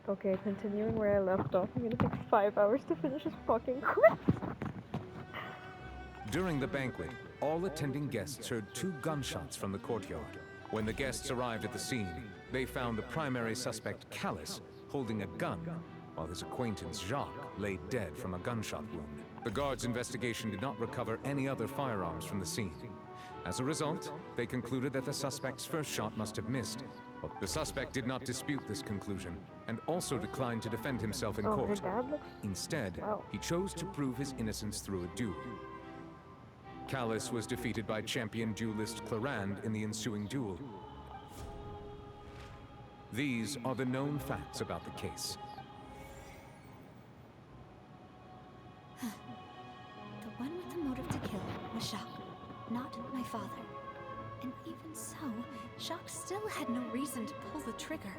Okay, continuing where I left off. I'm gonna take 5 hours to finish this fucking quest. During the banquet, all attending guests heard 2 gunshots from the courtyard. When the guests arrived at the scene, they found the primary suspect, Callus, holding a gun, while his acquaintance, Jacques, lay dead from a gunshot wound. The guards' investigation did not recover any other firearms from the scene. As a result, they concluded that the suspect's first shot must have missed. The suspect did not dispute this conclusion, and also declined to defend himself in Oh, her court. dad looks. Instead, Wow. he chose to prove his innocence through a duel. Callus was defeated by champion duelist Clarand in the ensuing duel. These are the known facts about the case. The one with the motive to kill was Jacques, not my father. And even so, Jacques still had no reason to pull the trigger.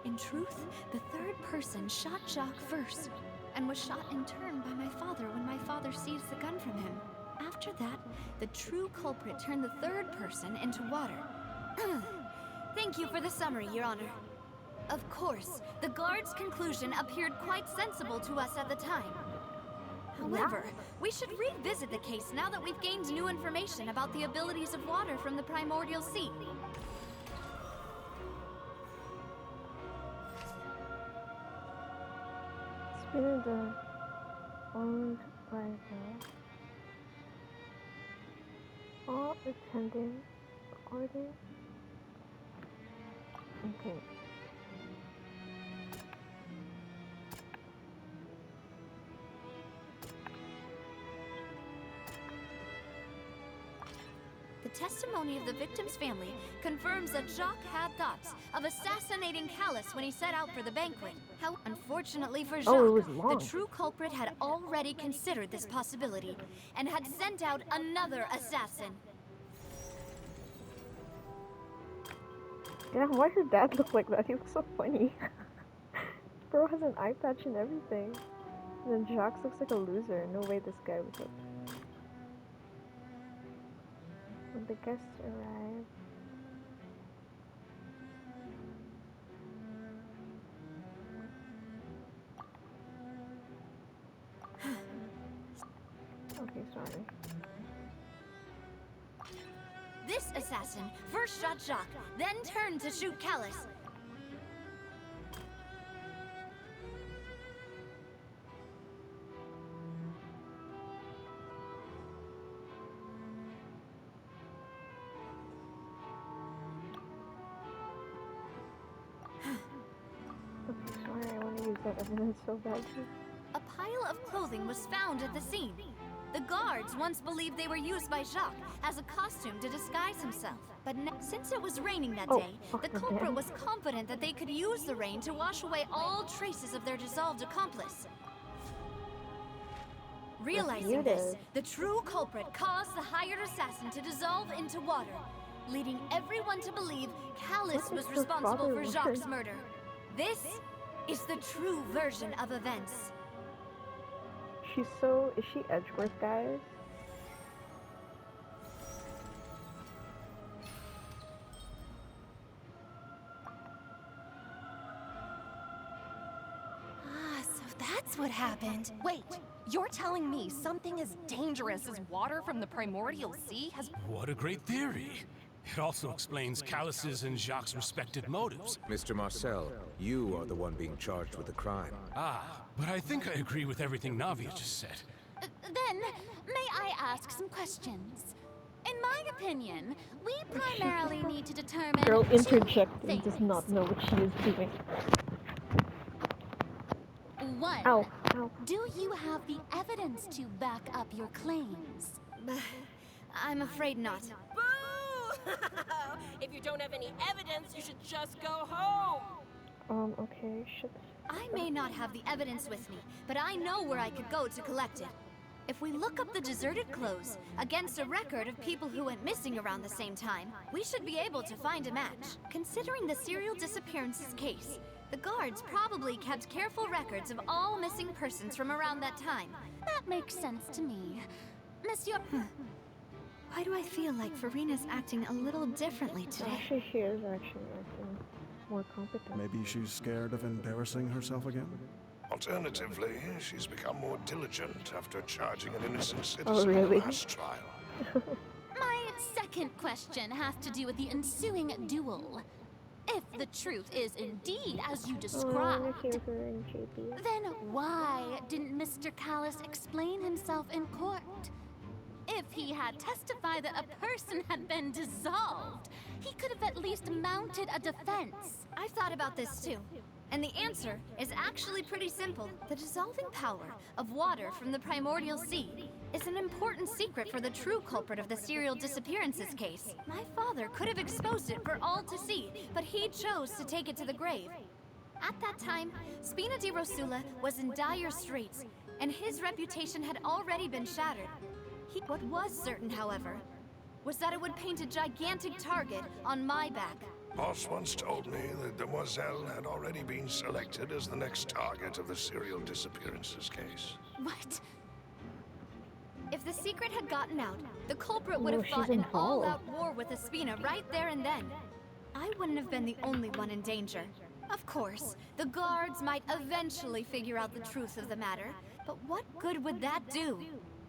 In truth, the third person shot Jacques first, and was shot in turn by my father when my father seized the gun from him. After that, the true culprit turned the third person into water. Thank you for the summary, Your Honor. Of course, the guard's conclusion appeared quite sensible to us at the time. However, we should revisit the case now that we've gained new information about the abilities of water from the primordial sea. Spirit owned by the all attending recording. Okay. The testimony of the victim's family confirms that Jacques had thoughts of assassinating Callus when he set out for the banquet. How unfortunately for Jacques, Oh, it was long. the true culprit had already considered this possibility and had sent out another assassin. Yeah, why does your dad look like that? He looks so funny. Bro has an eye patch and everything. And then Jacques looks like a loser. No way this guy was up. When the guests arrive. Okay, sorry. This assassin first shot Jacques, then turned to shoot Callus. Okay, sorry, I want to use that evidence so badly. A pile of clothing was found at the scene. The guards once believed they were used by Jacques as a costume to disguise himself. But since it was raining that day, the culprit was confident that they could use the rain to wash away all traces of their dissolved accomplice. Realizing this, the true culprit caused the hired assassin to dissolve into water, leading everyone to believe Callus was responsible for Jacques' murder. This is the true version of events. Is she Edgeworth, guys? So that's what happened. Wait, you're telling me something as dangerous as water from the primordial sea has... What a great theory. It also explains Callus's and Jacques' respective motives. Mr. Marcel, you are the one being charged with the crime. But I think I agree with everything Navia just said. Then, may I ask some questions? In my opinion, we primarily need to determine Girl two interjecting does things. not know what she is doing. One, Ow, ow. do you have the evidence to back up your claims? I'm afraid not. Boo! If you don't have any evidence, you should just go home. Okay, shit. I may not have the evidence with me, but I know where I could go to collect it. If we look up the deserted clothes against a record of people who went missing around the same time, we should be able to find a match. Considering the serial disappearances case, the guards probably kept careful records of all missing persons from around that time. That makes sense to me. Monsieur... Why do I feel like Farina's acting a little differently today? Actually, she is actually acting more competent. Maybe she's scared of embarrassing herself again? Alternatively, she's become more diligent after charging an innocent citizen Oh, in really? the last trial. My second question has to do with the ensuing duel. If the truth is indeed as you Oh, described, I'm okay with her and JP. then why didn't Mr. Callis explain himself in court? If he had testified that a person had been dissolved, he could have at least mounted a defense. I've thought about this too. And the answer is actually pretty simple. The dissolving power of water from the primordial sea is an important secret for the true culprit of the serial disappearances case. My father could have exposed it for all to see, but he chose to take it to the grave. At that time, Spina di Rosula was in dire straits, and his reputation had already been shattered. What was certain, however, was that it would paint a gigantic target on my back. Boss once told me that Demoiselle had already been selected as the next target of the serial disappearances case. What? If the secret had gotten out, the culprit would Oh, have she's fought an involved. all-out war with Espina right there and then. I wouldn't have been the only one in danger. Of course, the guards might eventually figure out the truth of the matter, but what good would that do?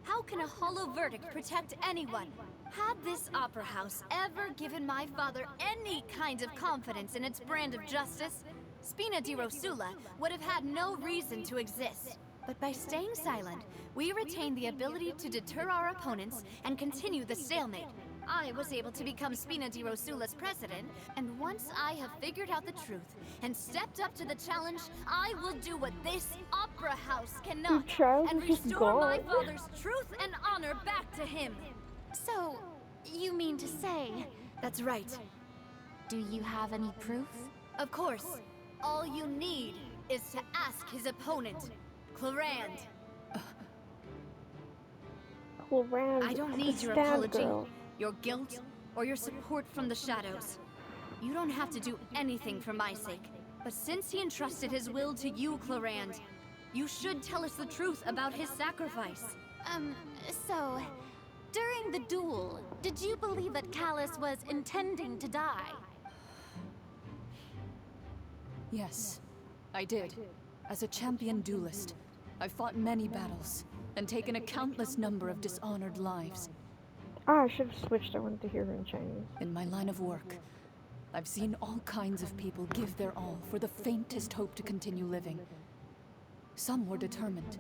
How can a hollow verdict protect anyone? Had this opera house ever given my father any kind of confidence in its brand of justice, Spina di Rosula would have had no reason to exist. But by staying silent, we retained the ability to deter our opponents and continue the stalemate. I was able to become Spina di Rosula's president, and once I have figured out the truth and stepped up to the challenge, I will do what this opera house cannot, child and is restore my gone. father's truth and honor back to him. So, you mean to say, That's right. do you have any proof? Of course, all you need is to ask his opponent, Clarand. Clarand, I don't need your stand apology, girl. your guilt, or your support from the shadows. You don't have to do anything for my sake. But since he entrusted his will to you, Clarand, you should tell us the truth about his sacrifice. So, during the duel, did you believe that Callis was intending to die? Yes, I did. As a champion duelist, I've fought many battles and taken a countless number of dishonored lives. Ah, I should have switched. I wanted to hear her in Chinese. In my line of work, I've seen all kinds of people give their all for the faintest hope to continue living. Some were determined,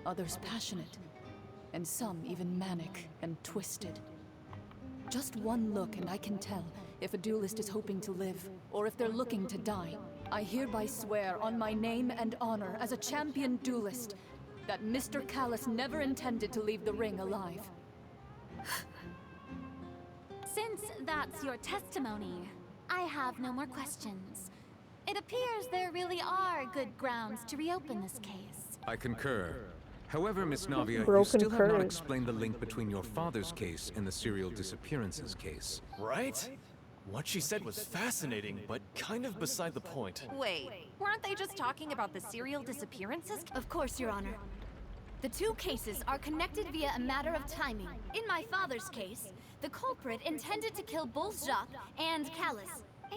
others passionate, and some even manic and twisted. Just one look and I can tell if a duelist is hoping to live, or if they're looking to die. I hereby swear on my name and honor as a champion duelist that Mr. Callis never intended to leave the ring alive. Since that's your testimony, I have no more questions. It appears there really are good grounds to reopen this case. I concur. However, Miss Navia, you Broken still have not current. explained the link between your father's case and the serial disappearances case. Right? What she said was fascinating, but kind of beside the point. Wait, weren't they just talking about the serial disappearances? Of course, Your Honor. The two cases are connected via a matter of timing. In my father's case, the culprit intended to kill both Jacques and Callis.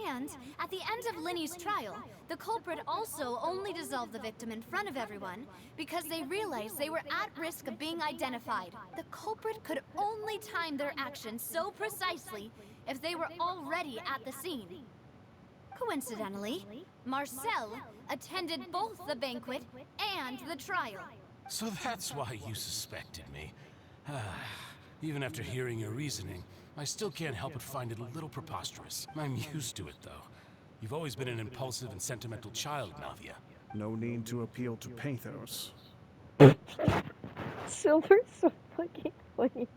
And at the end of Linny's trial, the culprit also only dissolved the victim in front of everyone because they realized they were at risk of being identified. The culprit could only time their actions so precisely if they were already at the scene. Coincidentally, Marcel attended both the banquet and the trial. So that's why you suspected me. Even after hearing your reasoning, I still can't help but find it a little preposterous. I'm used to it, though. You've always been an impulsive and sentimental child, Navia. No need to appeal to pathos. Silver's so fucking funny.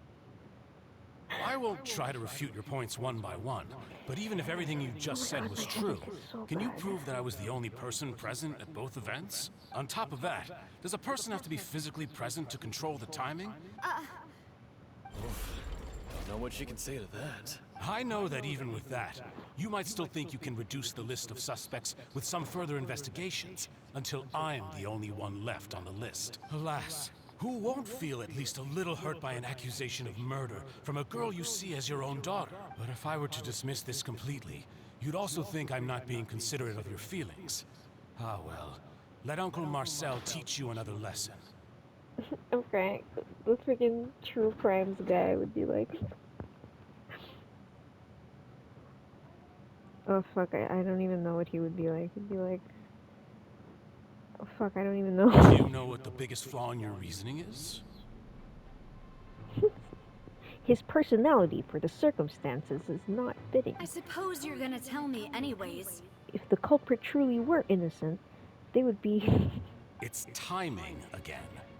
I won't try to refute your points one by one, but even if everything you just said was true, can you prove that I was the only person present at both events? On top of that, does a person have to be physically present to control the timing? Don't know what she can say to that. I know that even with that, you might still think you can reduce the list of suspects with some further investigations, until I'm the only one left on the list. Alas, who won't feel at least a little hurt by an accusation of murder from a girl you see as your own daughter? But if I were to dismiss this completely, You'd also think I'm not being considerate of your feelings. Ah well, let Uncle Marcel teach you another lesson. Okay, the freaking true crimes guy would be like, oh fuck, I don't even know what he would be like. He'd be like, oh fuck, I don't even know. Do you know what the biggest flaw in your reasoning is? His personality for the circumstances is not fitting. I suppose you're gonna tell me anyways. If the culprit truly were innocent, they would be... It's timing again.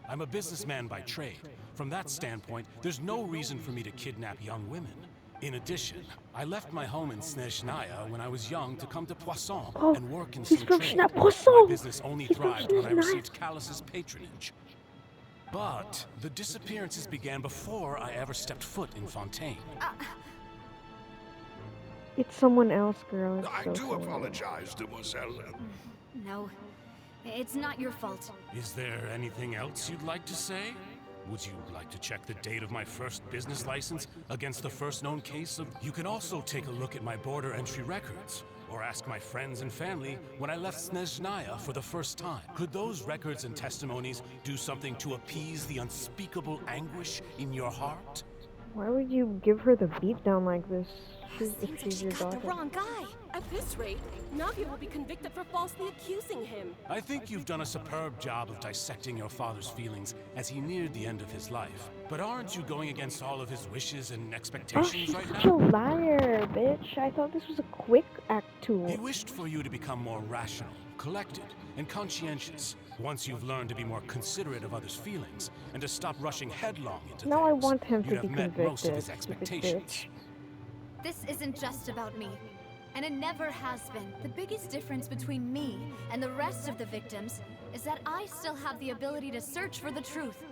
I'm a businessman by trade. From that standpoint, there's no reason for me to kidnap young women. In addition, I left my home in Snezhnaya when I was young to come to Poisson and work in some trade. My business only thrived when I received Callus's patronage. But the disappearances began before I ever stepped foot in Fontaine. It's someone else, girl. It's I so do cool. apologize, Demoiselle. No, it's not your fault. Is there anything else you'd like to say? Would you like to check the date of my first business license against the first known case of... You can also take a look at my border entry records, or ask my friends and family when I left Snezhnaya for the first time. Could those records and testimonies do something to appease the unspeakable anguish in your heart? Why would you give her the beatdown like this? Seems like She's she your got the daughter. wrong guy. At this rate, Navia will be convicted for falsely accusing him. I think you've done a superb job of dissecting your father's feelings as he neared the end of his life. But aren't you going against all of his wishes and Oh, expectations she's right such now? a liar, bitch. I thought this was a quick act tool. He wished for you to become more rational, collected, and conscientious. Once you've learned to be more considerate of others' feelings and to stop rushing headlong into Now I things, want him you'd to have be met most of convicted, his stupid expectations. This isn't just about me, and it never has been. The biggest difference between me and the rest of the victims is that I still have the ability to search for the truth,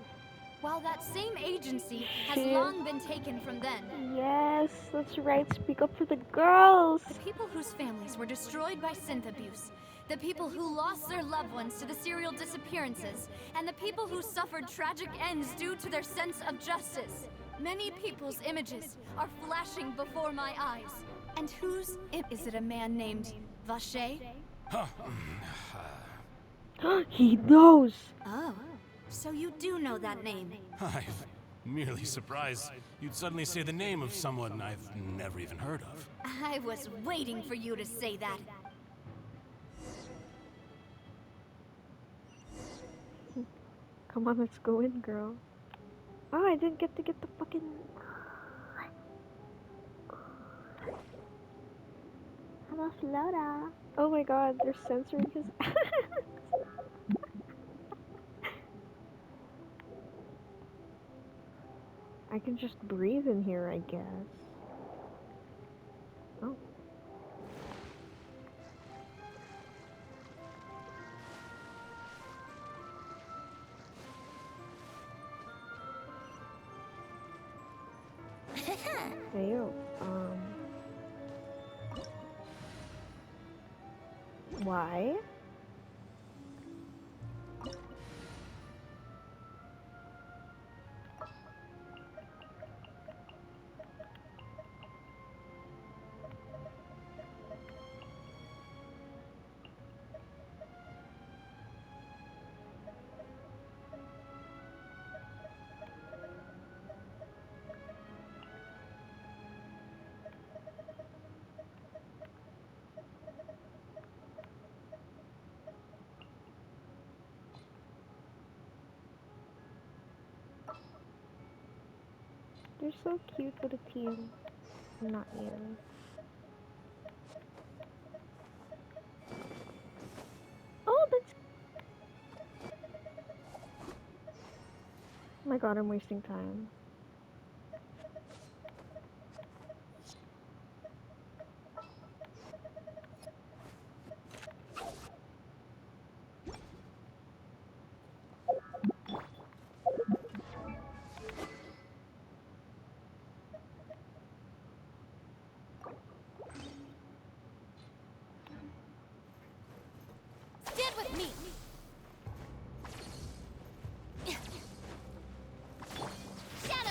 while that same agency has Shit. long been taken from them. Yes, that's right. Speak up for the girls. The people whose families were destroyed by synth abuse, the people who lost their loved ones to the serial disappearances, and the people who suffered tragic ends due to their sense of justice. Many people's images are flashing before my eyes. And whose is it? A man named Vache? He knows. Oh, so you do know that name. I'm merely surprised you'd suddenly say the name of someone I've never even heard of. I was waiting for you to say that. Come on, let's go in, girl. Oh, I didn't get to get the fucking... Hello, Flora. Oh my god, they're censoring his ass. I can just breathe in here, I guess. Oh. Hey, yo, why? They're so cute with a team. Not you. Oh, that's... Oh my god, I'm wasting time. Stand with me. Shadow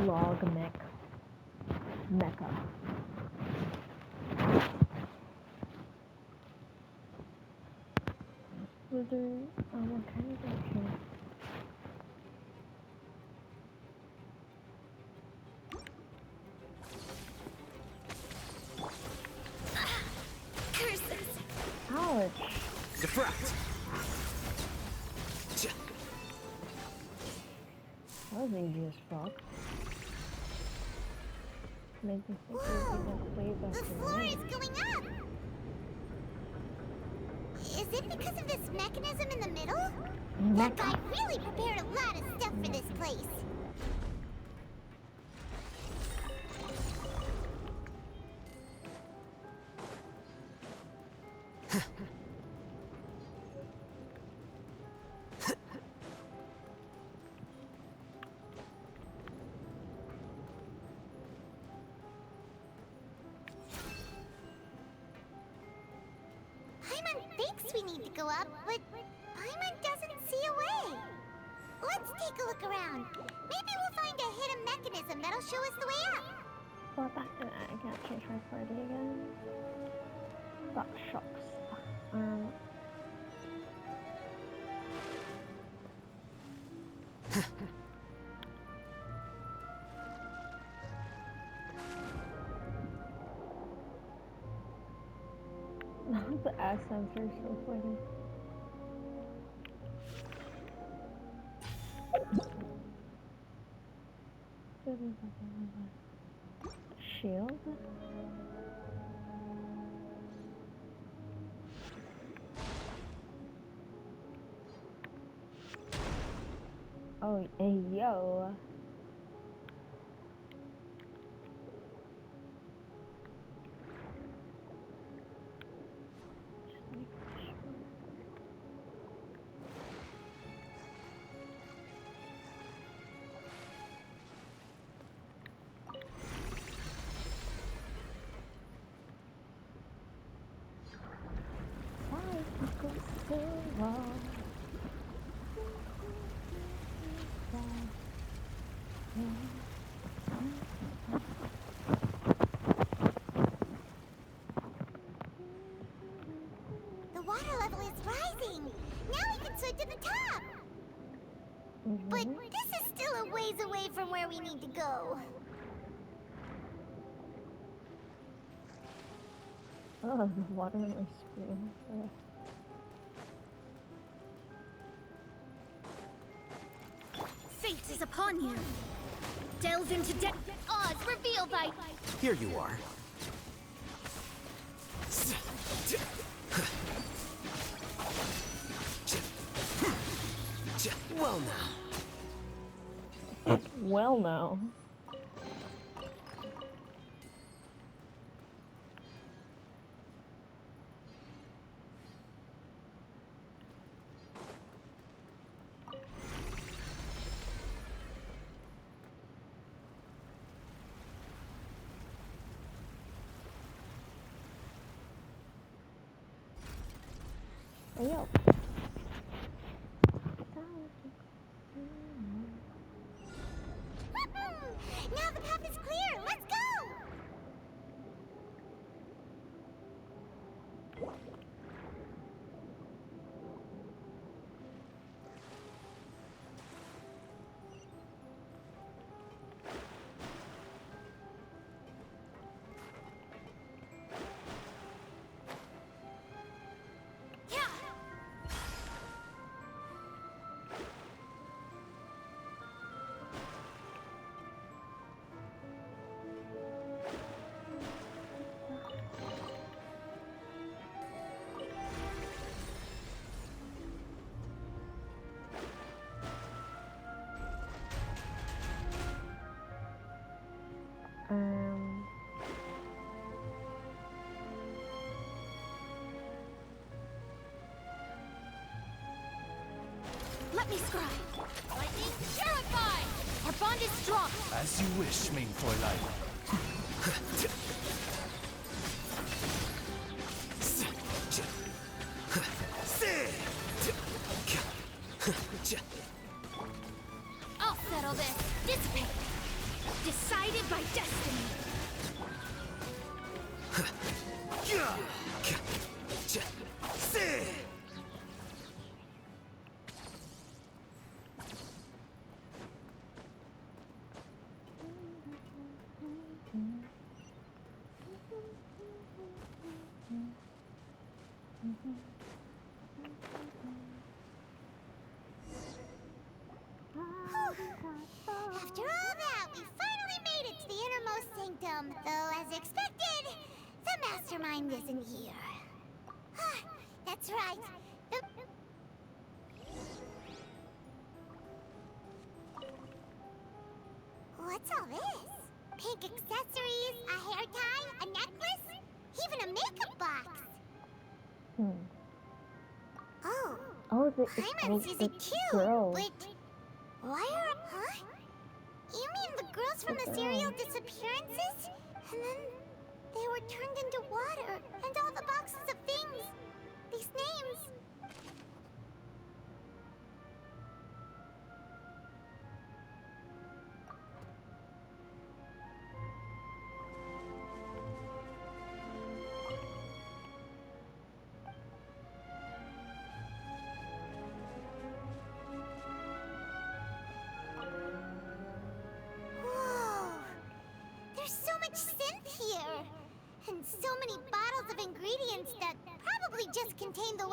Log mecha. Wizard, I'm kind of okay. Curses! Ouch! Defract! That was easy as fuck. Made me think it would be like way The better. floor is going up! Is it because of this mechanism in the middle? That guy really prepared a lot of stuff for this place. Paimon thinks we need to go up, but Paimon doesn't see a way. Let's take a look around. Maybe we'll find a hidden mechanism that'll show us the way up. Well, back to that. I can't change my party again. That shocks. The accents are so funny. Shield? Oh, hey, yo. The water level is rising. Now we can swim to the top. But this is still a ways away from where we need to go. Oh, the water in my screen. Fate is upon you. Delve into death. Oz, reveal thy... Here you are. Well now. Well, now. Hey, yo. Now the path is clear. Let's go. Let me scribe. Lightning purified. Our bond is strong. As you wish, main Fräulein. I'll settle this. Dissipate. sanctum, though as expected, the mastermind isn't here. That's right. What's all this? Pink accessories, a hair tie, a necklace, even a makeup box. Oh. Oh, Paimon sees it too, girl. but why are... Huh? You mean the girls from the serial disappearances? And then they were turned into water, and all the boxes of things. These names. Whoa! There's so much synth here! And so many bottles of ingredients that probably just contain the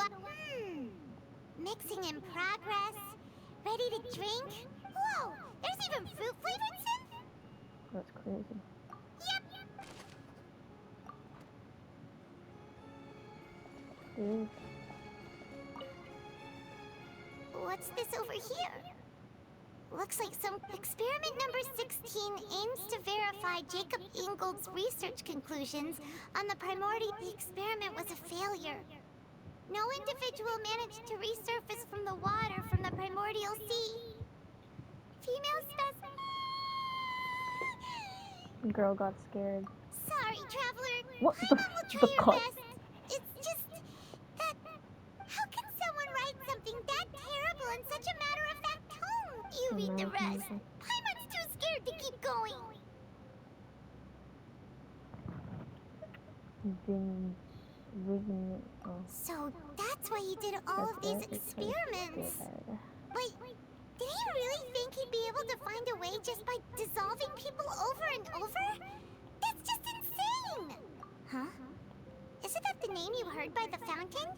mixing in progress. Ready to drink? Whoa! There's even fruit-flavored synth? That's crazy. Yep! Dude. What's this over here? Looks like some experiment number 16 aims to verify Jacob Ingold's research conclusions on the primordial. The experiment was a failure. No individual managed to resurface from the water from the primordial sea. Female specimen. The girl got scared. Sorry, traveler. What Paimon will try the her fuck? best. It's just that how can someone write something that terrible in such a matter-of-fact tone? You read the rest. Paimon's too scared to keep going. So that's why you did all of these experiments. But did he really think he'd be able to find a way just by dissolving people over and over? That's just insane! Huh? Isn't that the name you heard by the fountain?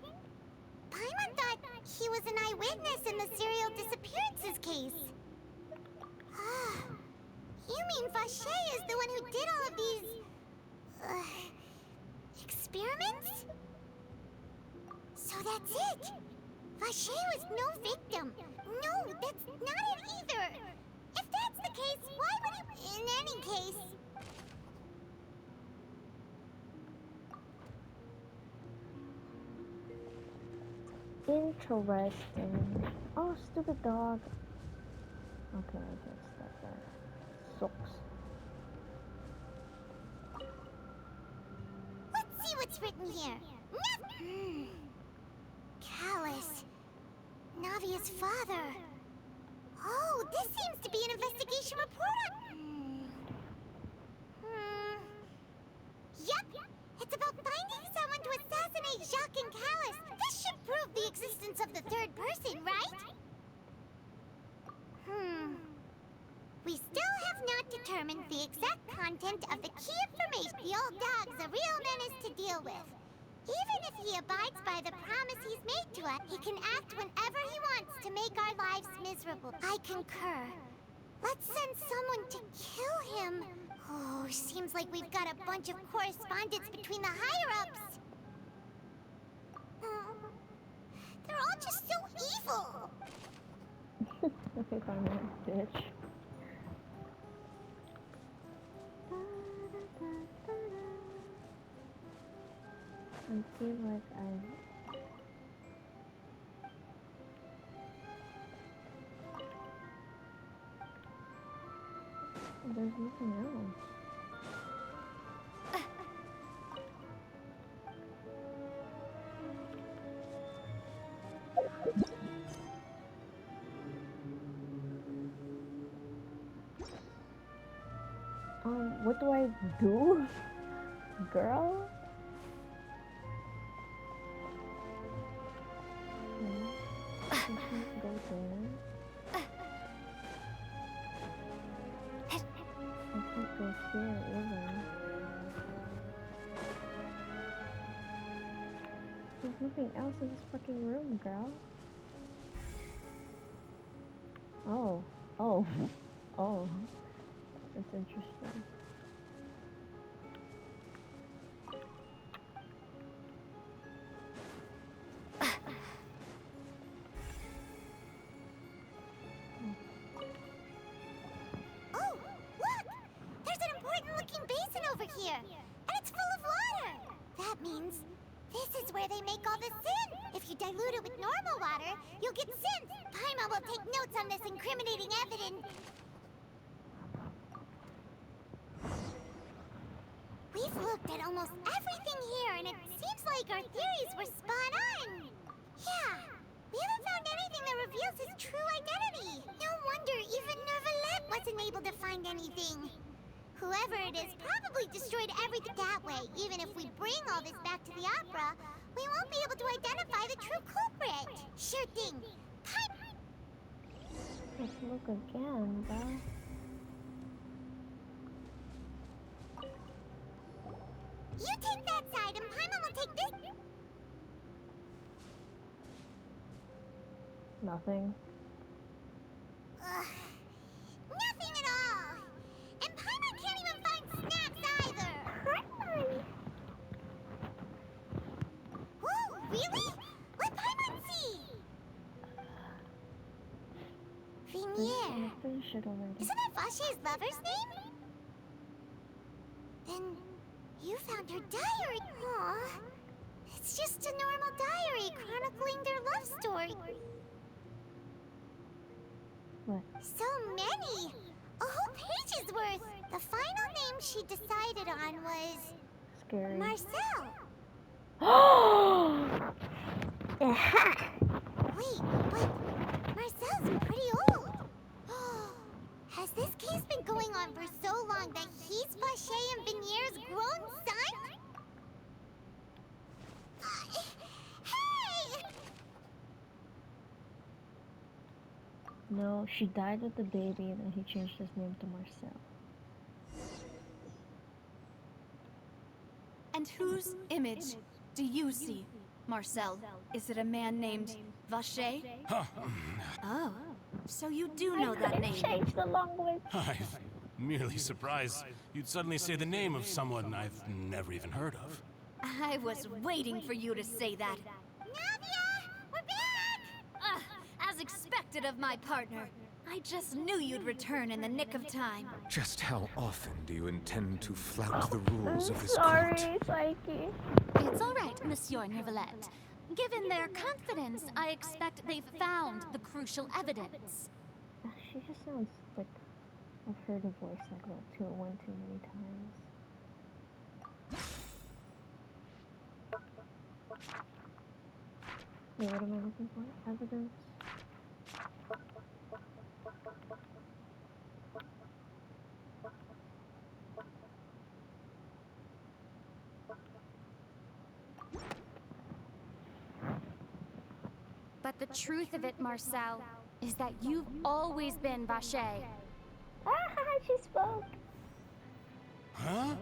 Paimon thought he was an eyewitness in the serial disappearances case. You mean Vache is the one who did all of these... experiments? So that's it! Vache was no victim. No, that's not it either. If that's the case, why would he... In any case... Interesting. Oh, stupid dog. Okay, I just that there. Sucks. Let's see what's written here. Callus. Navia's father. Oh, this seems to be an investigation report Yep, it's about finding someone to assassinate Jacques and Callus. This should prove the existence of the third person, right? We still have not determined the exact content of the key information. The old dog's a real menace to deal with. Even if he abides by the promise he's made to us, he can act whenever he wants to make our lives miserable. I concur. Let's send someone to kill him. Oh, seems like we've got a bunch of correspondence between the higher-ups. They're all just so evil. Okay, fine, bitch. I feel like there's nothing else. What do I do? Girl? I can't go there. I can't go here either. There's nothing else in this fucking room, girl. Oh. Oh. Oh. That's interesting. giant-looking basin over here, and it's full of water. That means this is where they make all the synth. If you dilute it with normal water, you'll get synth. Paimon will take notes on this incriminating evidence. We've looked at almost everything here, and it seems like our theories were spot on. Yeah, we haven't found anything that reveals his true identity. No wonder even Nervalette wasn't able to find anything. Whoever it is probably destroyed everything that way. Even if we bring all this back to the opera, we won't be able to identify the true culprit. Sure thing. Let's look again, bro. You take that side, and Paimon will take this. Nothing. Ugh. Nothing at all. And Paimon can't even find snaps either. Whoa, really? What Paimon see? Vinier. Isn't that Vache's lover's name? Then you found her diary. Aw. It's just a normal diary chronicling their love story. What? So many! A whole page's worth! The final name she decided on was... Scary. Marcel! Wait, but Marcel's pretty old. Has this case been going on for so long that he's Vache and Vinier's grown son? Hey! No, she died with the baby and then he changed his name to Marcel. And whose image do you see, Marcel? Is it a man named Vache? Oh, so you do know that name. Change the language. I'm merely surprised you'd suddenly say the name of someone I've never even heard of. I was waiting for you to say that. Navia! We're back! As expected of my partner. I just knew you'd return in the nick of time. Just how often do you intend to flout the rules of this Sorry, court? Psyche. It's all right, Monsieur Nervalette. Given their confidence, I expect they've found the crucial evidence. She just sounds like I've heard a voice like that one too many times. Wait, what am I looking for? Evidence? But the truth of it, Marcel, is that you've always been Vache. She spoke! Huh?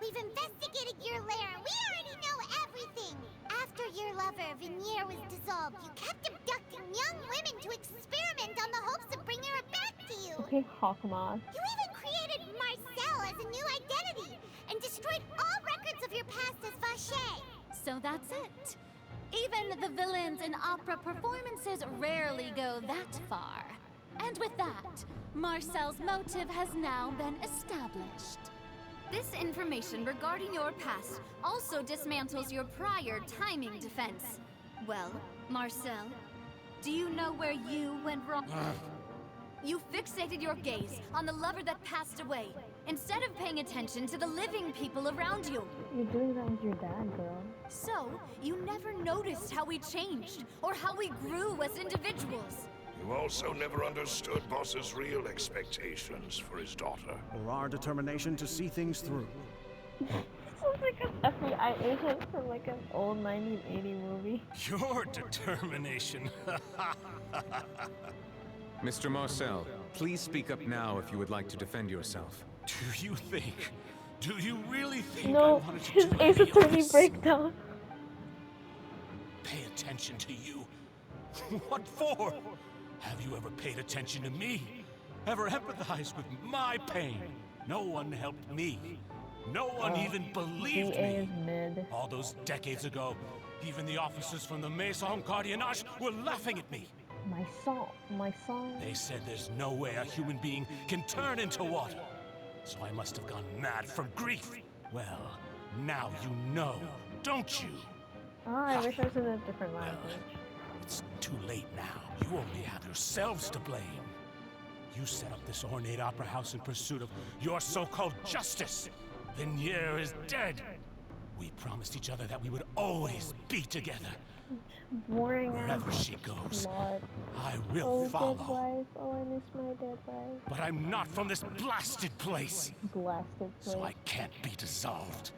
We've investigated your lair. We already know everything. After your lover, Vinier, was dissolved, you kept abducting young women to experiment on the hopes of bringing her back to you. Okay, Hawkmoth. You even created Marcel as a new identity and destroyed all records of your past as Vache. So that's it. Even the villains in opera performances rarely go that far. And with that, Marcel's motive has now been established. This information regarding your past also dismantles your prior timing defense. Well, Marcel, do you know where you went wrong? You fixated your gaze on the lover that passed away, instead of paying attention to the living people around you. You're doing that with your dad, girl. So, you never noticed how we changed, or how we grew as individuals. You also never understood Boss's real expectations for his daughter. Or our determination to see things through. Sounds like an FBI agent from like an old 1980 movie. Your determination. Mr. Marcel, please speak up now if you would like to defend yourself. Do you really think I No, wanted to his do Ace any of Attorney this? breakdown. Pay attention to you? What for? Have you ever paid attention to me? Ever empathized with my pain? No one helped me. No one even believed GA me. is mid. All those decades ago, even the officers from the Maison Gardiennage were laughing at me. My song. They said there's no way a human being can turn into water. So I must have gone mad from grief. Well, now you know, don't you? Oh, I wish I was in a different Well, language. it's too late now. You only have yourselves to blame. You set up this ornate opera house in pursuit of your so-called justice. Vignier is dead. We promised each other that we would always be together. Boring Wherever ass she goes, plot. I will Oh, follow. dead wife. Oh, I miss my dead wife. But I'm not from this blasted place. Blasted place. So I can't be dissolved.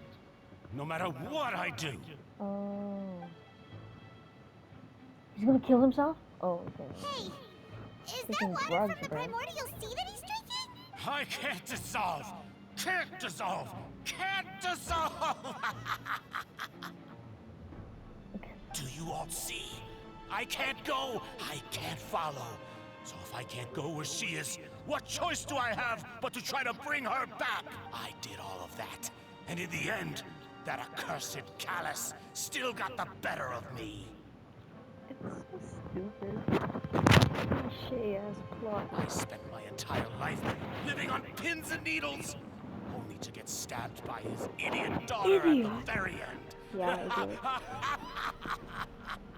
No matter what I do. Oh. He's gonna kill himself? Oh, okay. Hey, is Taking that water drugs, from the bro. primordial sea that he's drinking? I can't dissolve. Can't dissolve. Can't dissolve. Do you all see? I can't go. I can't follow. So if I can't go where she is, what choice do I have but to try to bring her back? I did all of that. And in the end, that accursed Callus still got the better of me. It's so stupid. Cliche ass plot. I spent my entire life living on pins and needles, only to get stabbed by his idiot daughter at the very end. Yeah, I did.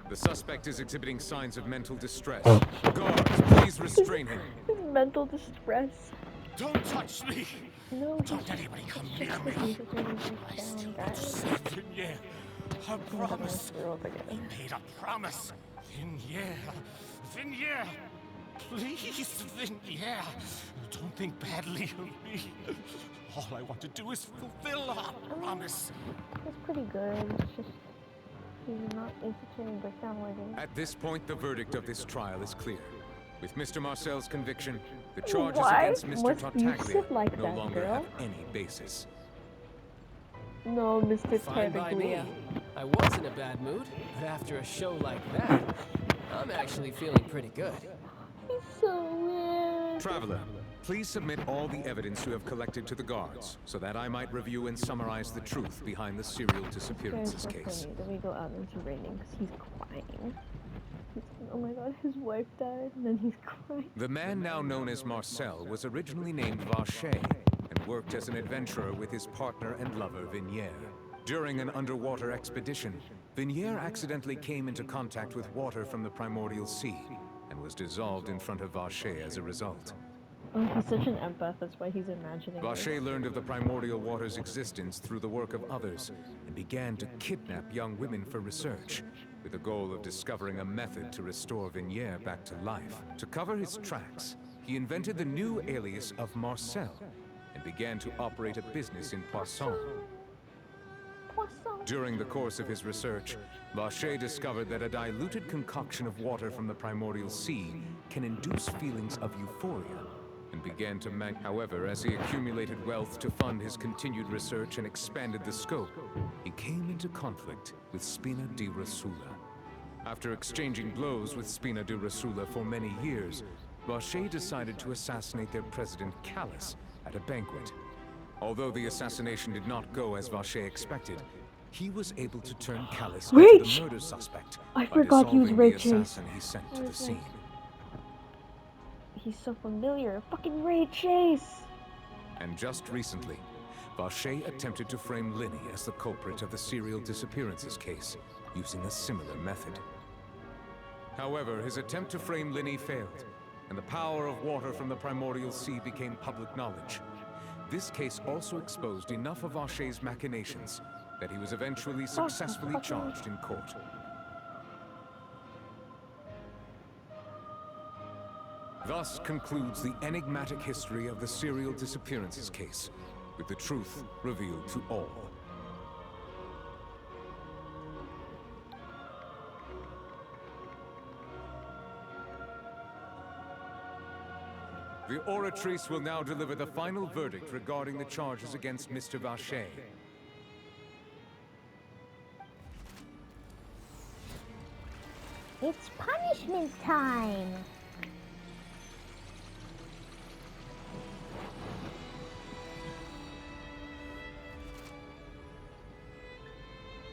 The suspect is exhibiting signs of mental distress. Guards, please restrain him. His mental distress. Don't touch me! No, Don't anybody come near me! I still want to save Vignier. A promise. We made a promise. Vignier. Vignier. Please, Vignier. Don't think badly of me. All I want to do is fulfill our promise. It's pretty good. It's just he's not executing breakdown worthy. At this point, the verdict of this trial is clear. With Mr. Marcel's conviction, the charges Why against Mr. must you Tartaglia sit like no that, longer girl? have any basis. No, Mr. Fine by me. Tartaglia. I was in a bad mood, but after a show like that, I'm actually feeling pretty good. He's so weird. Traveler, please submit all the evidence you have collected to the guards, so that I might review and summarize the truth behind the serial disappearances case. Then we go out into raining because he's crying. Oh my god, his wife died, and then he's crying. The man now known as Marcel was originally named Vacher and worked as an adventurer with his partner and lover Vignier. During an underwater expedition, Vignier accidentally came into contact with water from the primordial sea and was dissolved in front of Vacher as a result. Oh, he's such an empath, that's why he's imagining Vacher this. learned of the primordial water's existence through the work of others and began to kidnap young women for research, with the goal of discovering a method to restore Vignier back to life. To cover his tracks, he invented the new alias of Marcel and began to operate a business in Poisson. During the course of his research, Vacher discovered that a diluted concoction of water from the primordial sea can induce feelings of euphoria, and began to However, as he accumulated wealth to fund his continued research and expanded the scope, he came into conflict with Spina di Rosula. After exchanging blows with Spina di Rosula for many years, Vacher decided to assassinate their president Callus at a banquet. Although the assassination did not go as Vacher expected, he was able to turn Callus into the murder suspect I by forgot he was dissolving Ray the Chase. assassin he sent to the scene. He's so familiar. Fucking Ray Chase! And just recently, Vacher attempted to frame Linny as the culprit of the serial disappearances case, using a similar method. However, his attempt to frame Linny failed, and the power of water from the primordial sea became public knowledge. This case also exposed enough of Vacher's machinations that he was eventually successfully charged in court. Thus concludes the enigmatic history of the serial disappearances case, with the truth revealed to all. The Oratrice will now deliver the final verdict regarding the charges against Mr. Vacher. It's punishment time!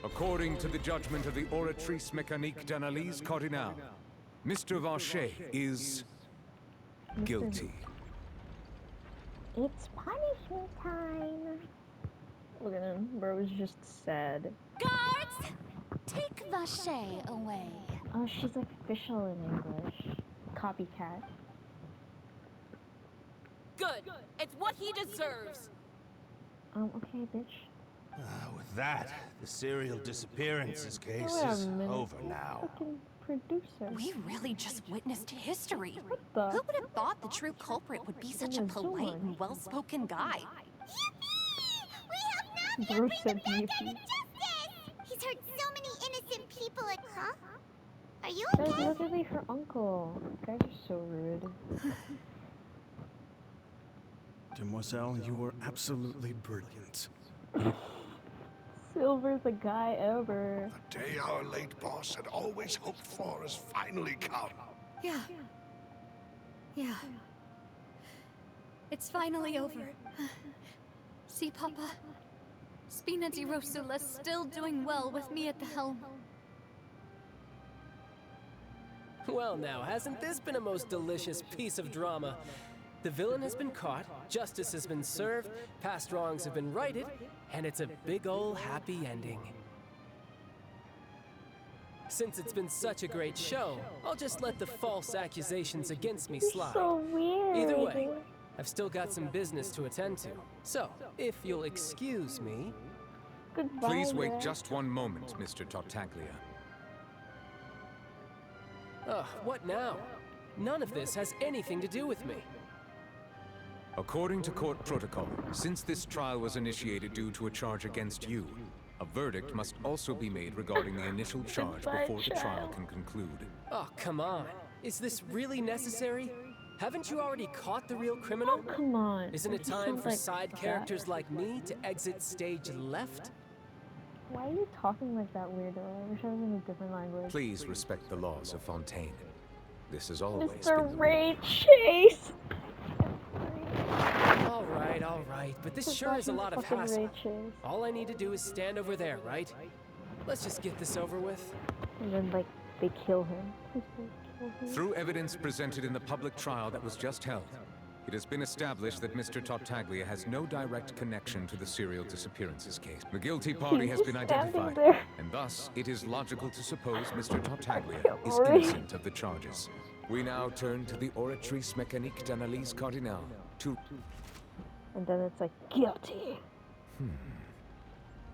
According to the judgment of the Oratrice Mécanique d'Analyse Cardinal, Mr. Vacher is guilty. It's punishment time. Look at him. Bro was just sad. Guards! Take Vache away. Oh, she's like official in English. Copycat. Good. It's what he deserves. Okay, bitch. With that, the serial disappearances case Wait a is minute. over now. Fucking producer. We really just witnessed history. What the? Who would have thought the true culprit would be such a polite and well-spoken guy? Bruce said yippee. He's hurt so many innocent people. Huh? Are you That's okay? literally her uncle. Guys are so rude. Demoiselle, you were absolutely brilliant. Silver's the guy ever. The day our late boss had always hoped for has finally come. Yeah. Yeah. It's finally over. See, Papa? Spina di Rosula's still doing well with me at the helm. Well now, hasn't this been a most delicious piece of drama? The villain has been caught, justice has been served, past wrongs have been righted, and it's a big ol' happy ending. Since it's been such a great show, I'll just let the false accusations against me slide. So weird. Either way, I've still got some business to attend to. So, if you'll excuse me... Goodbye, Please wait Rex. just one moment, Mr. Tartaglia. Ugh, what now? None of this has anything to do with me. According to court protocol, since this trial was initiated due to a charge against you, a verdict must also be made regarding the initial charge before the trial can conclude. Oh, come on. Is this really necessary? Haven't you already caught the real criminal? Oh, come on. Isn't it This time sounds for like side that. characters like me to exit stage left? Why are you talking like that, weirdo? I wish I was in a different language. Please respect the laws of Fontaine. This has always been Mr. the Ray Chase! All right, but this sure is a lot of hassle. All I need to do is stand over there, right? Let's just get this over with. And then, like, they kill him. Please don't kill him. Through evidence presented in the public trial that was just held, it has been established that Mr. Tartaglia has no direct connection to the serial disappearances case. The guilty party has been identified, and thus it is logical to suppose Mr. Tartaglia is innocent of the charges. We now turn to the Oratrice Mécanique d'Analyse Cardinale to... And then it's like, guilty.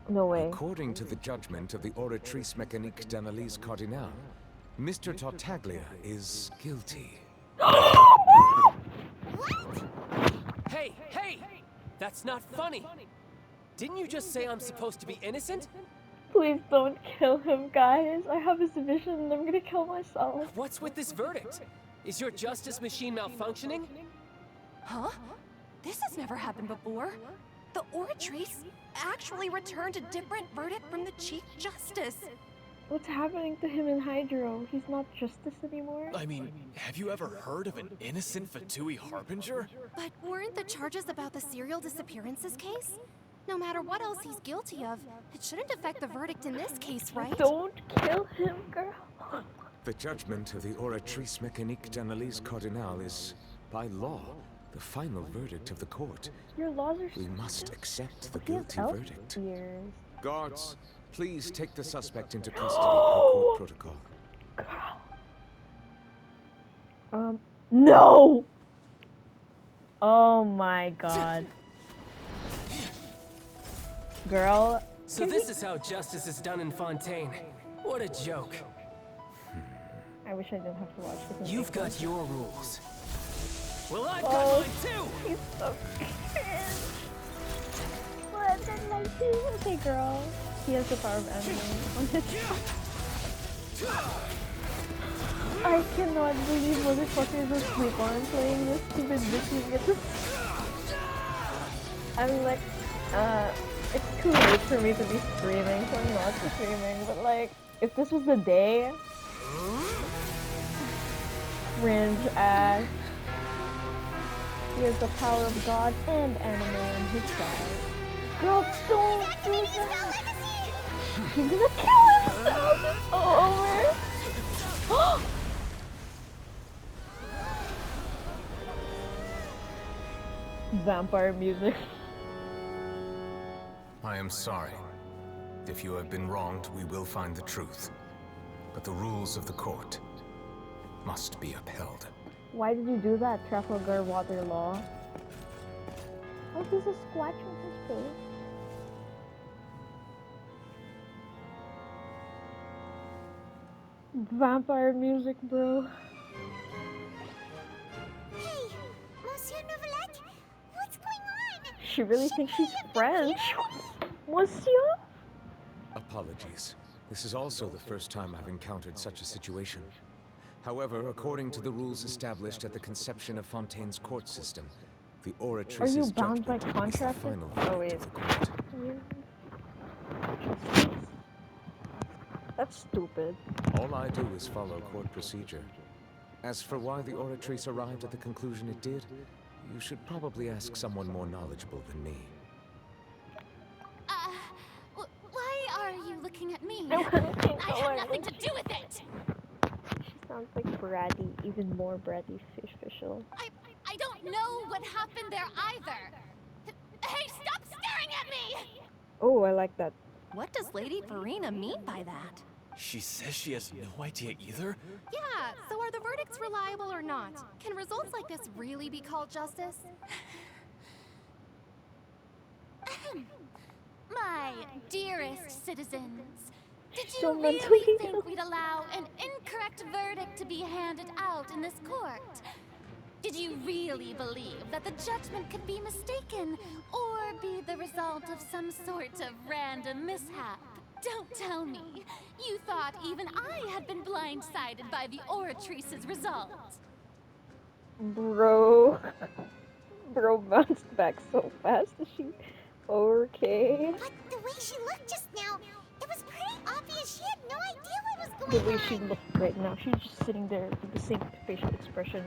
No way. According to the judgment of the Oratrice Mécanique d'Analyse Cardinale, Mr. Tartaglia is guilty. Hey! That's not funny! Didn't you just say I'm supposed to be innocent? Please don't kill him, guys. I have a suspicion and I'm gonna kill myself. What's with this verdict? Is your justice machine malfunctioning? Huh? This has never happened before. The Oratrice actually returned a different verdict from the Chief Justice. What's happening to him in Hydro? He's not justice anymore? I mean, have you ever heard of an innocent Fatui Harbinger? But weren't the charges about the serial disappearances case? No matter what else he's guilty of, it shouldn't affect the verdict in this case, right? Don't kill him, girl. The judgment of the Oratrice Mécanique d'Analyse Cardinale is, by law, the final verdict of the court. Your laws are We must accept the He has guilty elf verdict. ears. Guards, please take the suspect into custody per court protocol. No! Oh my god. Girl. So this is how justice is done in Fontaine. What a joke. I wish I didn't have to watch this. You've got your rules. Well, I've Oh, got mine too! He's so cringe. What did I do? Okay, girl. He has the power of anime on his I cannot believe motherfuckers asleep while I'm playing this stupid bitch get this. I'm like, it's too late for me to be streaming, so I'm not streaming, but like, if this was the day, cringe ass. He has the power of God and anime on his side. Girl, don't do that! He's gonna kill himself! It's over! vampire music. I am sorry. If you have been wronged, we will find the truth. But the rules of the court must be upheld. Why did you do that, Trafalgar Water Law? Oh, he's a squatch with his face. Vampire music, bro. Hey, Monsieur Novelette, what's going on? She really thinks she's French. Monsieur? Apologies. This is also the first time I've encountered such a situation. However, according to the rules established at the conception of Fontaine's court system, the oratrice's Are you bound by judgment is the contract? final Oh, verdict wait. of the court. That's stupid. All I do is follow court procedure. As for why the oratrice arrived at the conclusion it did, you should probably ask someone more knowledgeable than me. Why are you looking at me? I have nothing to do with it! She sounds like bratty, even more bratty official. I don't know what happened there either. Hey, stop staring at me! Oh, I like that. What does Lady Farina mean by that? She says she has no idea either? Yeah, so are the verdicts reliable or not? Can results like this really be called justice? My dearest citizens, did you So really mentally think we'd allow an incorrect verdict to be handed out in this court? Did you really believe that the judgment could be mistaken or be the result of some sort of random mishap? Don't tell me. You thought even I had been blindsided by the oratrice's result. Bro. Bro bounced back so fast. Is she okay? But the way she looked just now, it was pretty obvious she had no idea what was The going way she looked right now, she's just sitting there with the same facial expression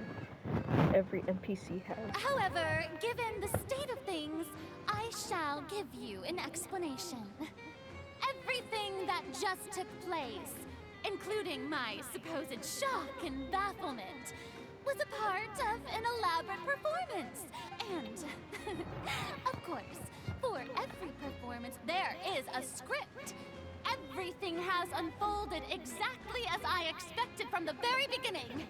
every NPC has. However, given the state of things, I shall give you an explanation. Everything that just took place, including my supposed shock and bafflement, was a part of an elaborate performance. And, of course, for every performance, there is a script. Everything has unfolded exactly as I expected from the very beginning.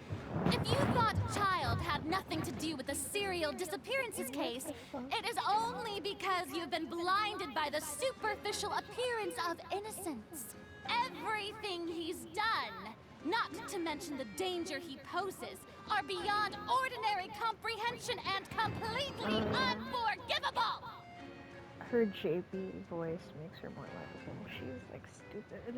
If you thought Child had nothing to do with the serial disappearances case, it is only because you've been blinded by the superficial appearance of innocence. Everything he's done, not to mention the danger he poses, are beyond ordinary comprehension and completely unforgivable! Her JB voice makes her more likable. She's like stupid.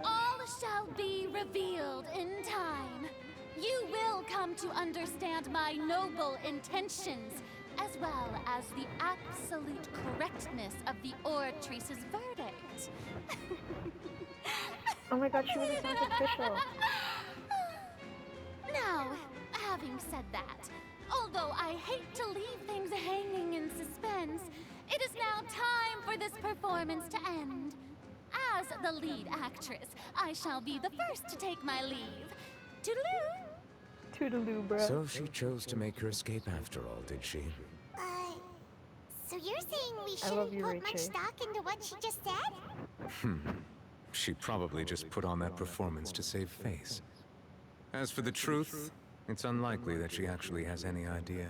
All shall be revealed in time. You will come to understand my noble intentions, as well as the absolute correctness of the oratrice's verdict. Oh my god, she really sounds official. Now, having said that, although I hate to leave things hanging in suspense, it is now time for this performance to end. As the lead actress, I shall be the first to take my leave. Toodaloo! Toodaloo, bro. So she chose to make her escape after all, did she? So you're saying we I love shouldn't you, put Rachel. much stock into what she just said? She probably just put on that performance to save face. As for the truth, it's unlikely that she actually has any idea.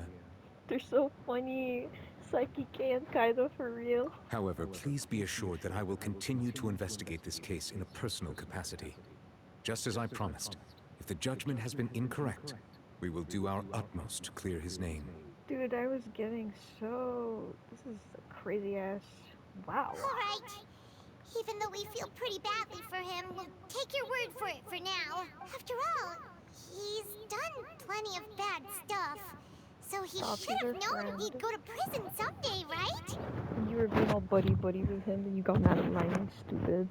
They're so funny. Psyche and kind of for real. However, please be assured that I will continue to investigate this case in a personal capacity. Just as I promised, if the judgment has been incorrect, we will do our utmost to clear his name. Dude, I was getting so... This is a crazy ass... Wow. Alright. Even though we feel pretty badly for him, we'll take your word for it for now. After all, he's done plenty of bad stuff. So he should have known he'd go to prison someday, right? You were being all buddy-buddy with him and you got mad at Lightning, stupid.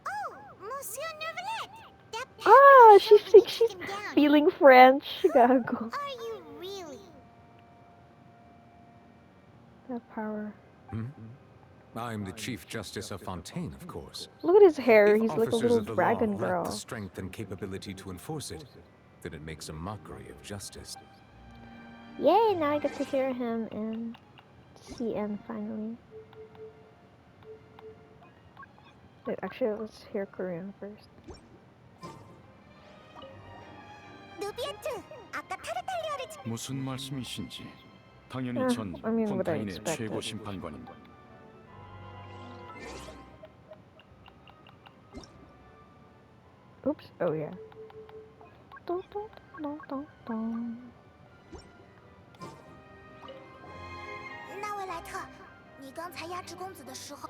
Oh, Monsieur Neuvillette! Ah, she thinks she's feeling French. Gotta go. Are you really? That power. I'm the Chief Justice of Fontaine, of course. Look at his hair. If He's like a officers little of the dragon law lack girl. the strength and capability to enforce it, then it makes a mockery of justice. Yay, now I get to hear him in CN finally. Wait, actually, let's hear Korean first. 무슨 말씀이신지. 당연히 전 I mean, what I 폰타인의 expected. 최고 심판관입니다. Oops. Oh yeah. Dun, dun, dun, dun, dun. 那位莱特，你刚才压制公子的时候，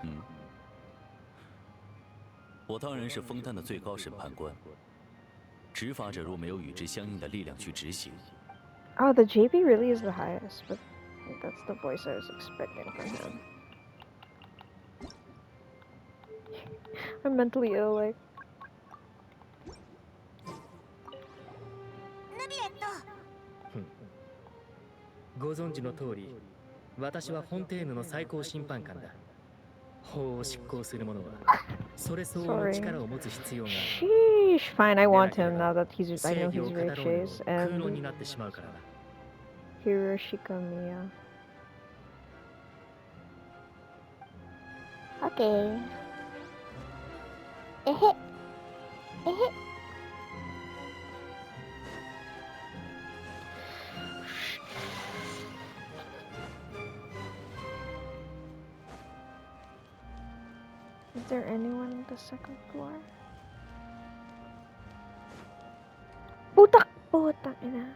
我当然是枫丹的最高审判官。执法者若没有与之相应的力量去执行， Oh, the JB really is the highest, but that's the voice I was expecting from him. I'm mentally ill, like. ヌビエット。ご存知の通り、私はフォンテーヌの最高審判官だ。法を執行する者は、それ相応の力を持つ必要がある。Sheesh, fine, I want him now that he's. I know he's riches 空論に and なってしまうからな。Hiroshika Miya. Okay. Eh. Is there anyone on the second floor? Putak! Putang ina.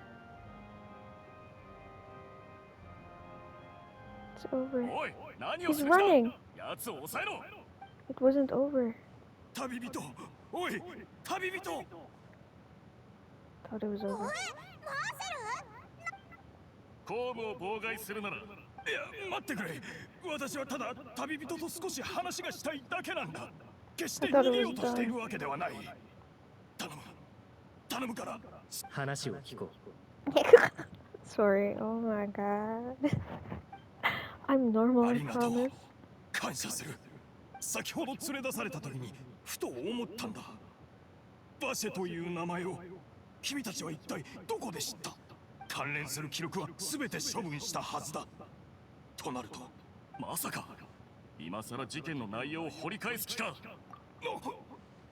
It's over. He's running. It wasn't over. 旅人おい旅人 Thought it was over. 公務を妨害するならいや待ってくれ私はただ旅人と少し話がしたいだけなんだ決して逃げようとしているわけではない頼むから話を聞こう。Sorry, oh my god. I'm normal, I promise. 感謝する先ほど連れ出された時にふと思ったんだバシェという名前を君たちは一体どこで知った関連する記録は全て処分したはずだとなるとまさか今さら事件の内容を掘り返す気か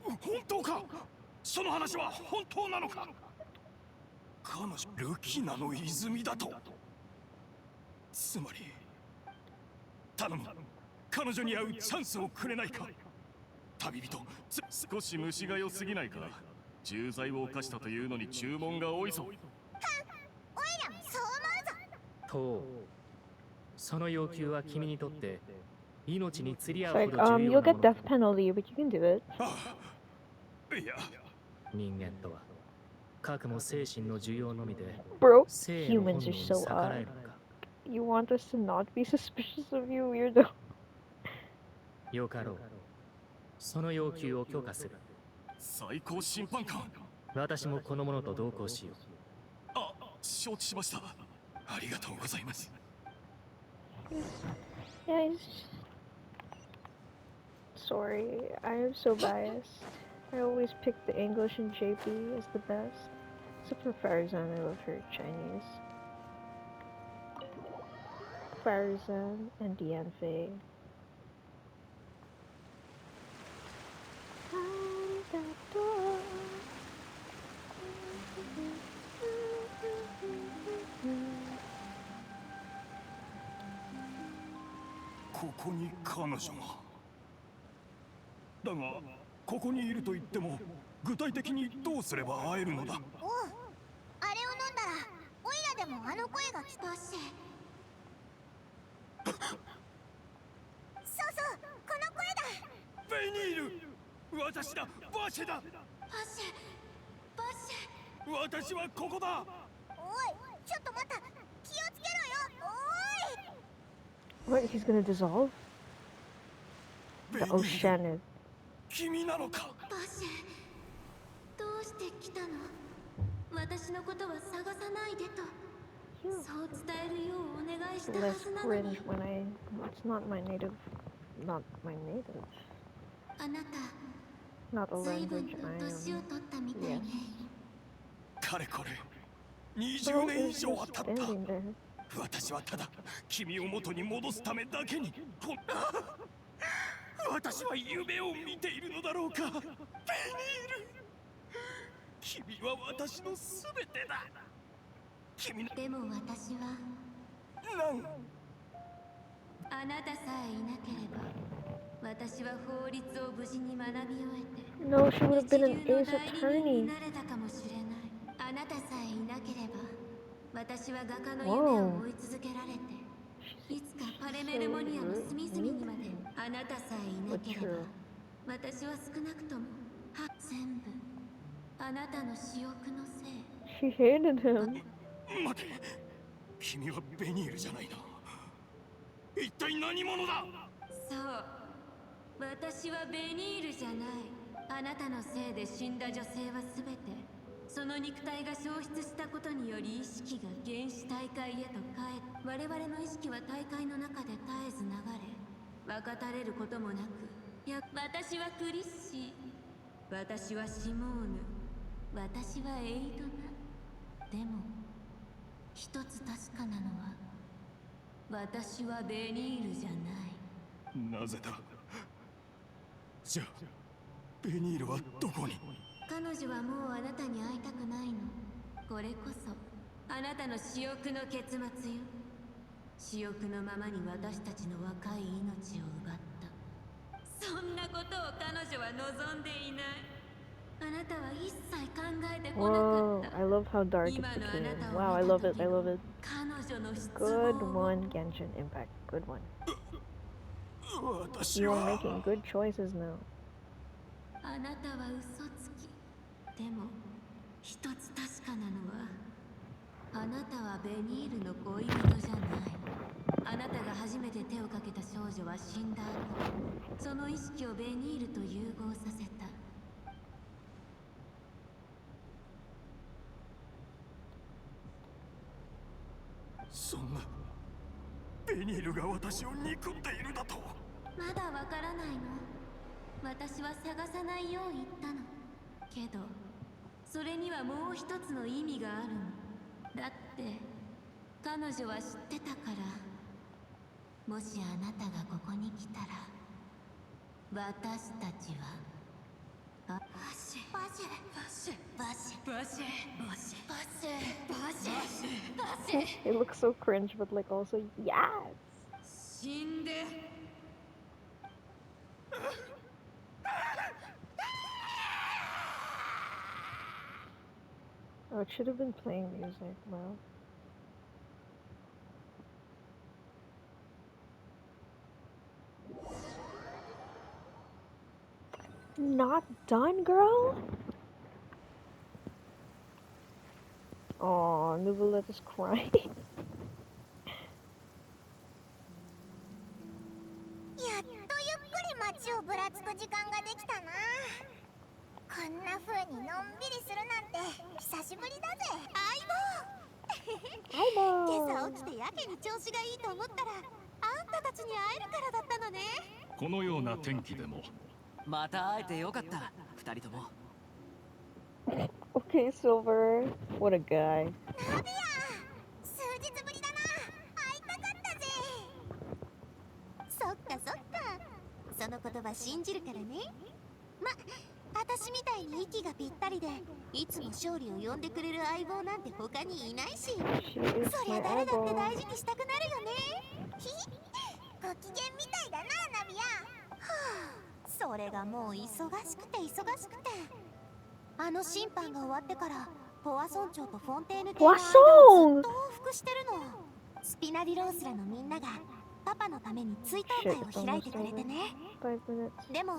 本当かその話は本当なのか彼女ルキナの泉だとつまり頼む彼女に会うチャンスをくれないか旅人少し虫が良すぎないか重罪を犯したというのに注文が多いぞおいらもそう思うぞ。と、その要求は君にとって命に釣り合 It's うほ like, ど重 you'll 要な get もの death penalty, but you can do it. いや人間とはかくも精神の需要のみで Bro, 生への本 humans 能 are に so 逆らえるのか。 You want us to not be suspicious of you, weirdo? よかろう。その要求を許可する。最高審判官私もこの者と同行しよう。あ、承知しました。ありがとうございます。Yeah, sorry, I am so biased. I always pick the English and JP as the best. Except for Farzan, I love her Chinese. Farzan and Dianfei. Arigato. ここに彼女が。だが、ここにいると言っても、具体的にどうすれば会えるのだ。おう、あれを飲んだら、オイラでもあの声が聞こうし。そうそう、この声だ。ベニール、私だ、バシェだ。バシェ、バシェ。私はここだ。おい、ちょっと待った。気をつけろよ。お What? He's gonna dissolve? The ocean. 君なのか。バシェ、どうして来たの？私のことは探さないでと。そう伝えるようお願いしたは Less ずなのに。 cringe when it's not my native not my native. あなた Not a 随分 language と I 年を am. 取ったみたい Yes. ね。かれこれ So 20年以 is 上 he は経った standing there? 私はただ君を元に戻すためだけに私は夢を見ているのだろうか。ベニール、君は私のすべてだ。君のでも私はなんあなたさえいなければ私は法律を無事に学び終えて No, she would have been an 一流の ace 代理人に attorney. なれたかもしれない。あなたさえいなければ私は画家の夢を追い続けられていつかパレメルモニアの隅々にまで。あなたさえいなければ私は少なくとも全部あなたの私欲のせい。 She hated him. 待て、君はベニールじゃないな。一体何者だ。そう、私はベニールじゃない。あなたのせいで死んだ女性はすべてその肉体が消失したことにより意識が原始大海へと帰り、我々の意識は大海の中で絶えず流れ分かたれることもなく、私はクリッシー、私はシモーヌ、私はエイドナ。でも一つ確かなのは私はベニールじゃない。なぜだ。じゃあベニールはどこに。彼女はもうあなたに会いたくないの。これこそあなたの私欲の結末よ。私欲のままに私たちの若い命を奪った。そんなことを彼女は望んでいない。あなたは一切考えてこなか Whoa, った。 I love how dark it 今のあな became. たを Wow, I 見た love it, 時 I の love it. 彼女の失 Good 望を one, Genshin Impact. Good one. 私 You are は making good choices now. あなたは嘘つき。でも一つ確かなのはあなたはベニールの恋人じゃない。あなたが初めて手をかけた少女は死んだ後、その意識をベニールと融合させた。そんなベニールが私を憎んでいるだと。まだわからないの。私は探さないよう言ったの。けどそれにはもう一つの意味があるの。だって彼女は知ってたから。もしあなたがここに来たら私たちはバシバシバシバシバシバシバシバシバシ It looks so cringe, but like also, yes! 死んでOh, it should have been playing music. Wow. Not done, girl? Oh, Nuvolette is crying. やっとゆっくり街をぶらつく時間ができたな。こんな風にのんびりするなんて久しぶりだぜ、相棒。今朝起きてやけに調子がいいと思ったらあんたたちに会えるからだったのね。このような天気でも。また会えてよかった、二人とも。Okay, Silver. What a guy. ナビア、数日ぶりだな。会いたかったぜ。そっかそっか。その言葉信じるからね。ま、私みたいに息がぴったりでいつも勝利を呼んでくれる相棒なんて他にいないし、そりゃ誰だって大事にしたくなるよね。ご機嫌みたいだな、ナビア。はあ、それがもう忙しくて忙しくて。あの審判が終わってからポワソン町とフォンテーヌ邸の間をずっと往復してるの。スピナディロースラのみんながパパのために追悼会を開いてくれてね。でも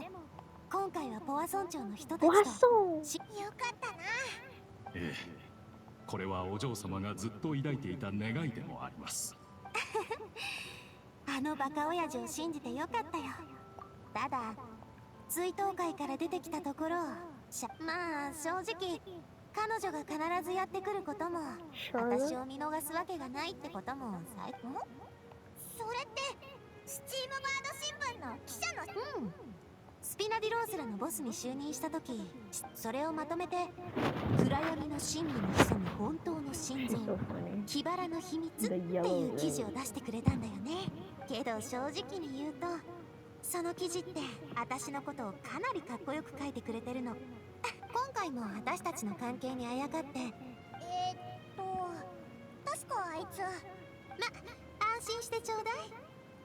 今回はポワソン町の人たちとよかったな。ええ、これはお嬢様がずっと抱いていた願いでもあります。あのバカ親父を信じてよかったよ。ただ追悼会から出てきたところ、まあ正直彼女が必ずやってくることも私を見逃すわけがないってことも最高。それってスチームバード新聞の記者の。スピナディローズラのボスに就任した時、それをまとめて暗闇の真理に潜む本当の真相、キバラの秘密っていう記事を出してくれたんだよね。けど正直に言うと、その記事って私のことをかなりかっこよく書いてくれてるの。今回も私たちの関係にあやかって、確かあいつ。安心してちょうだい。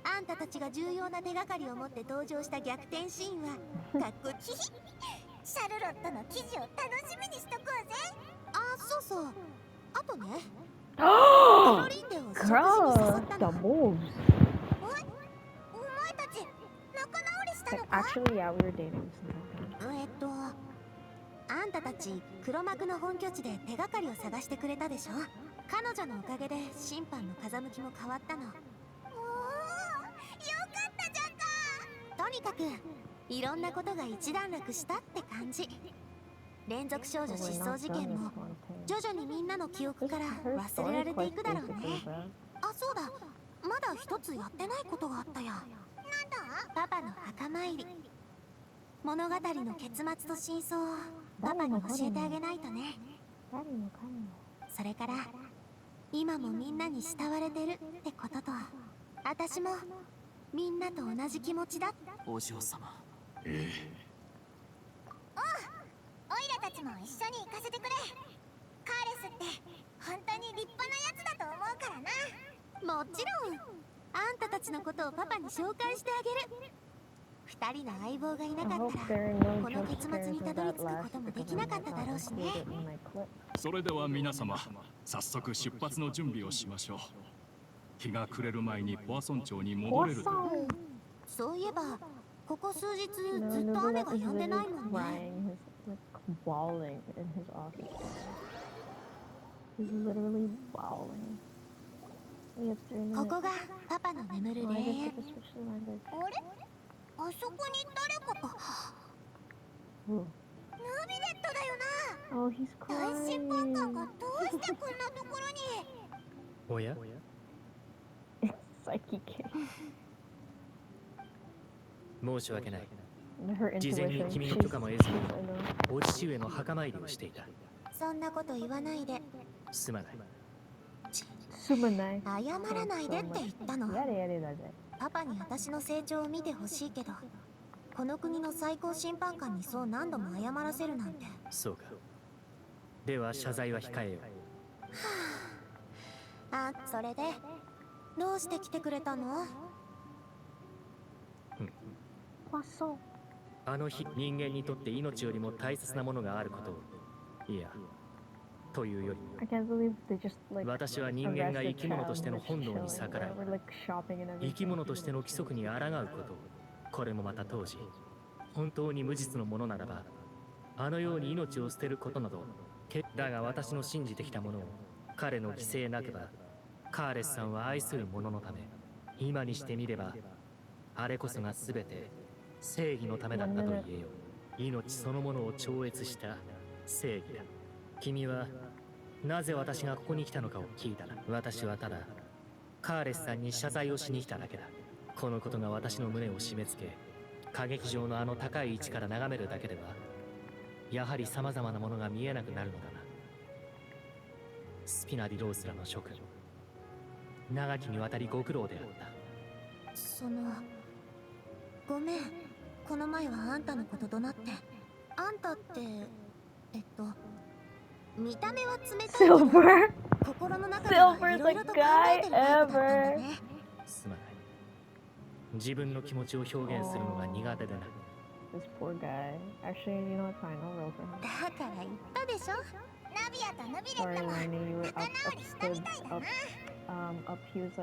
あんたたちが重要な手がかりを持って登場した逆転シーンはかっこいい。シャルロットの記事を楽しみにしとこうぜ。あ、そうそう。あとね、カロリンデを食事に誘ったの。お前たち仲直りしたのか？ Actually, yeah, we were dating. あんたたち黒幕の本拠地で手がかりを探してくれたでしょ。彼女のおかげで審判の風向きも変わったの。おー、よかったじゃんか。とにかくいろんなことが一段落したって感じ。連続少女失踪事件も徐々にみんなの記憶から忘れられていくだろうね。あ、そうだ、まだ一つやってないことがあったや。なんだ？パパの墓参り。物語の結末と真相をパパに教えてあげないとね。それから今もみんなに慕われてるってことと、私もみんなと同じ気持ちだ。お嬢様。おいらたちも一緒に行かせてくれ。カーレスって本当に立派なやつだと思うからな。もちろん、あんたたちのことをパパに紹介してあげる。二人の相棒がいなかったらこの結末にたどり着くこともできなかっただろうしね。それでは皆様、早速出発の準備をしましょう。日が暮れる前にポアソン町に戻れると。そういえばここ数日ずっと雨が止んでないもんね。Bawling in his office. He's literally bawling. We have 3 minutes. ここがパパの眠る霊園。あれ？あそこに誰か。ヌビレットだよな。Oh, he's crying. 大審判官がどうしてこんなところに。おや？ Psyche case. 申し訳ない。 Her 事前に intuition. 君の許可も得ずにお父上の墓参りをしていた。そんなこと言わないで。すまない。すまない。謝らないでって言ったの。やれやれだぜ。パパに私の成長を見てほしいけど、この国の最高審判官にそう何度も謝らせるなんて。そうか。では謝罪は控えよう。あ、それでどうして来てくれたの？あの日、人間にとって命よりも大切なものがあることを、いや、というより、私は人間が生き物としての本能に逆らい、生き物としての規則に抗うことを、これもまた当時、本当に無実のものならば、あのように命を捨てることなど、だが私の信じてきたものを、彼の犠牲なくば、カーレスさんは愛する者のため、今にしてみれば、あれこそが全て正義のためだったと言えよう。命そのものを超越した正義だ。君はなぜ私がここに来たのかを聞いたら、私はただカーレスさんに謝罪をしに来ただけだ。このことが私の胸を締め付け、歌劇場のあの高い位置から眺めるだけでは、やはり様々なものが見えなくなるのだな。スピナディロースらの諸君、長きにわたりご苦労であった。ごめん、この前はあんたのこと怒鳴って。あんたって見た目は冷たいけど心の中ではいろいろと考えてるタイプだったんだね。すまない。自分の気持ちを表現するのが苦手でな。This poor guy. Actually, you know what? Fine, I'll roll for him. だから言ったでしょ。ナビアとヌビレッ Sorry, トも Lenny, you were 仲直りしたみたいだな。up. He was like.